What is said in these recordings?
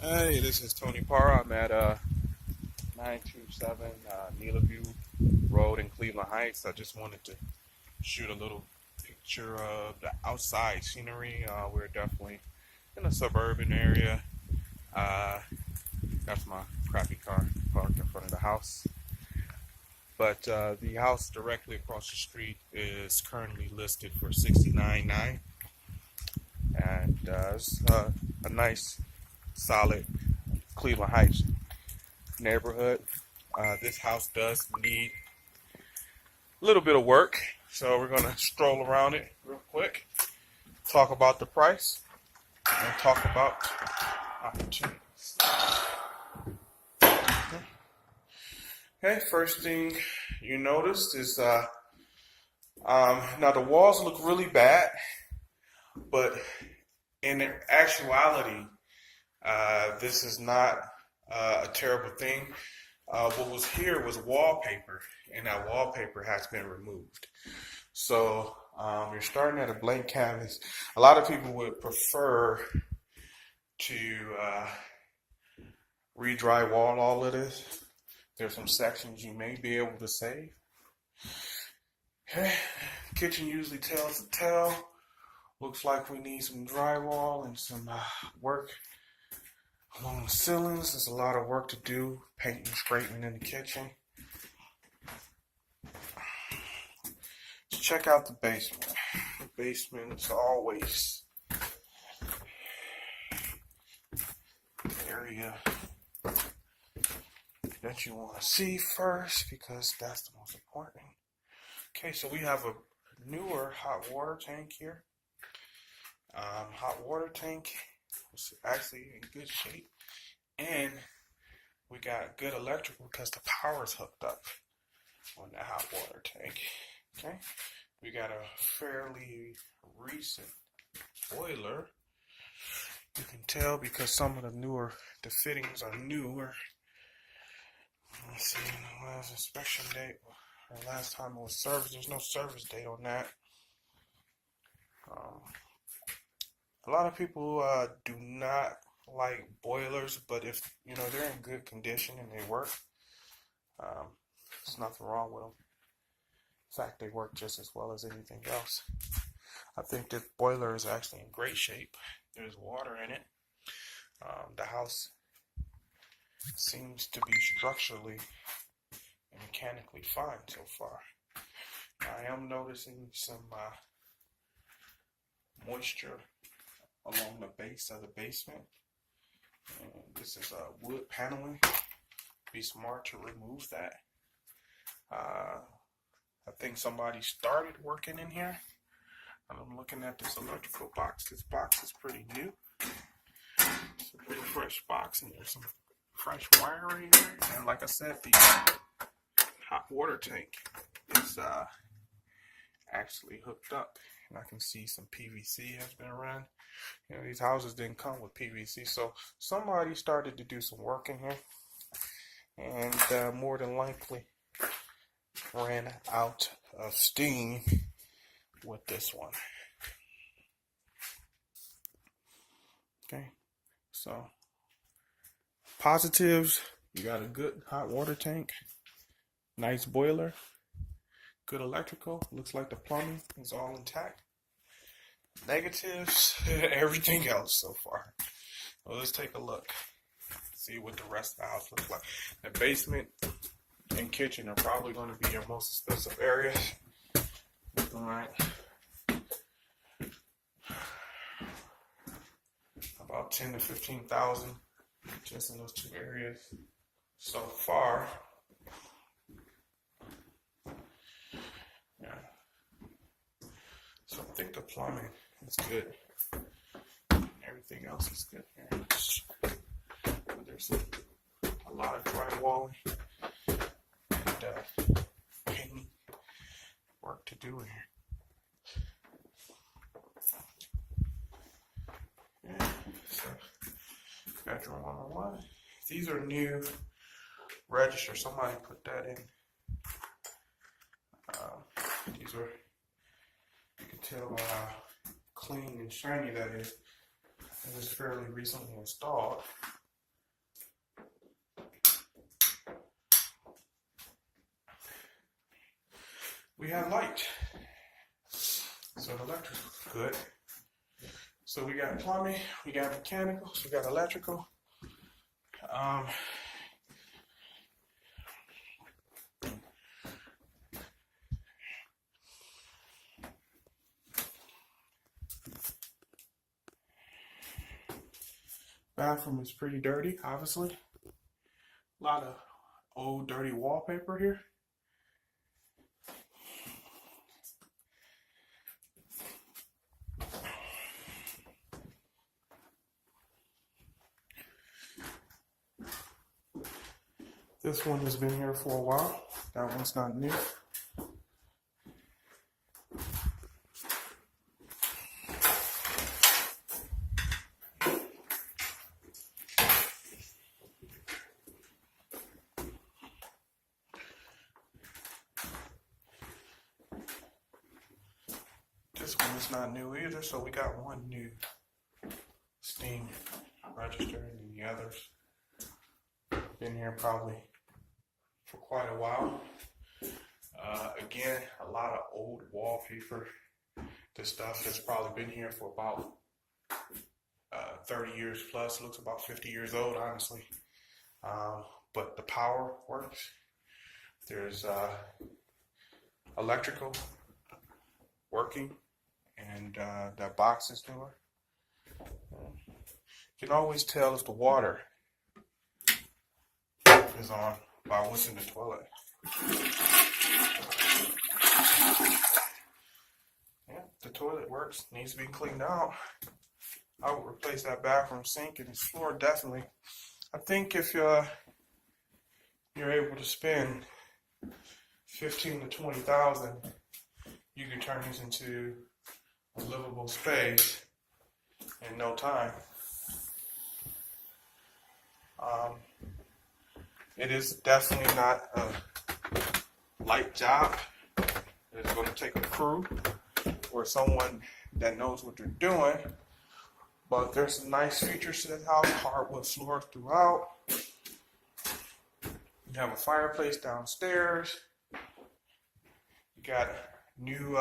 Hey, this is Tony Parr. I'm at 927 Neela View Road in Cleveland Heights. I just wanted to shoot a little picture of the outside scenery. We're definitely in a suburban area. Uh, that's my crappy car parked in front of the house. But the house directly across the street is currently listed for 69.9, and it's a nice, solid Cleveland Heights neighborhood. This house does need a little bit of work, so we're going to stroll around it real quick, talk about the price, and talk about opportunities. Okay, first thing you noticed is now the walls look really bad, but in actuality, this is not a terrible thing. What was here was wallpaper, and that wallpaper has been removed. So you're starting at a blank canvas. A lot of people would prefer to re-drywall all of this. There's some sections you may be able to save. Okay. Kitchen usually tells the tale. Looks like we need some drywall and some work along the ceilings. There's a lot of work to do, painting, scraping in the kitchen. Let's check out the basement. The basement is always the area that you want to see first because that's the most important. Okay, so we have a newer hot water tank here. Hot water tank was actually in good shape, and we got good electrical because the power is hooked up on the hot water tank. Okay, we got a fairly recent boiler. You can tell because some of the fittings are newer. Let's see, the last inspection date, or last time it was serviced. There's no service date on that. A lot of people do not like boilers, but if they're in good condition and they work, there's nothing wrong with them. In fact, they work just as well as anything else. I think this boiler is actually in great shape. There's water in it. The house seems to be structurally and mechanically fine so far. I am noticing some moisture along the base of the basement. And this is wood paneling. Be smart to remove that. I think somebody started working in here. I'm looking at this electrical box. This box is pretty new. It's a pretty fresh box, and there's some fresh wiring in there. And like I said, the hot water tank is actually hooked up. And I can see some PVC has been run. These houses didn't come with PVC, so somebody started to do some work in here, and more than likely ran out of steam with this one. Okay, so positives: you got a good hot water tank, nice boiler, good electrical. Looks like the plumbing is all intact. Negatives: everything else so far. Well, let's take a look, see what the rest of the house looks like. The basement and kitchen are probably going to be your most expensive areas. All right, about 10 to 15,000 just in those two areas so far. Yeah. So I think the plumbing is good. Everything else is good here. But there's a lot of drywalling and painting work to do in here. Yeah, so bedroom 101. These are new registers. Somebody put that in. These are, you can tell how clean and shiny that is. It was fairly recently installed. have light. So the electric is good. So we got plumbing, we got mechanicals, we got electrical. Bathroom is pretty dirty, obviously. A lot of old dirty wallpaper here. This one has been here for a while. That one's not new. This one is not new either, so we got one new steam register, and the others been here probably for quite a while. Again, a lot of old wallpaper. This stuff has probably been here for about 30 years plus. Looks about 50 years old, honestly. But the power works. There's electrical working, and that box is newer. You can always tell if the water is on by what's in the toilet. Yeah, the toilet works. Needs to be cleaned out. I would replace that bathroom sink and its floor definitely. I think if you're able to spend 15 to 20,000, you can turn this into a livable space in no time. It is definitely not a light job. It's going to take a crew or someone that knows what they're doing. But there's some nice features to this house. Hardwood floors throughout. You have a fireplace downstairs. You got new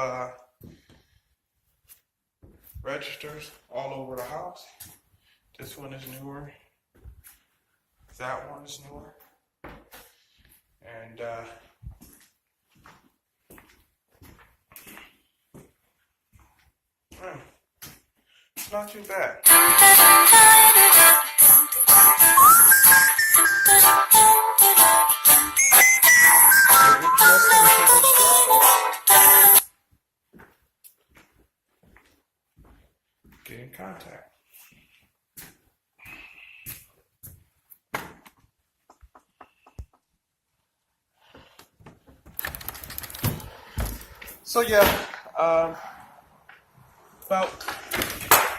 registers all over the house. This one is newer. That one is newer. And it's not too bad. Get in contact. So yeah, about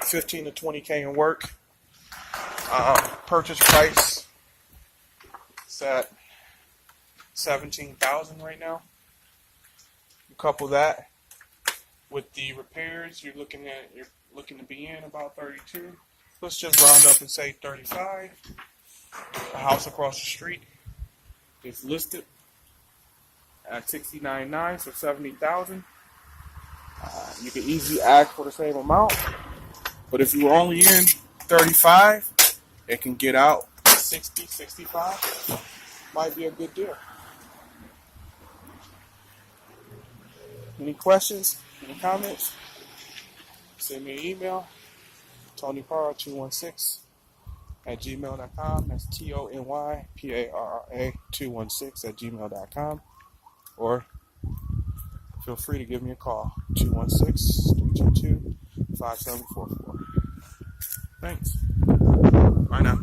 15 to 20K in work. Purchase price is at 17,000 right now. You couple that with the repairs, you're looking to be in about 32. Let's just round up and say 35. A house across the street is listed at 69.9, so 70,000. You can easily ask for the same amount, but if you were only in 35, it can get out 60, 65. Might be a good deal. Any questions? Any comments? Send me an email. TonyParra216@gmail.com. That's TonyParra216@gmail.com. Or feel free to give me a call, 216-322-5744. Thanks. Bye now.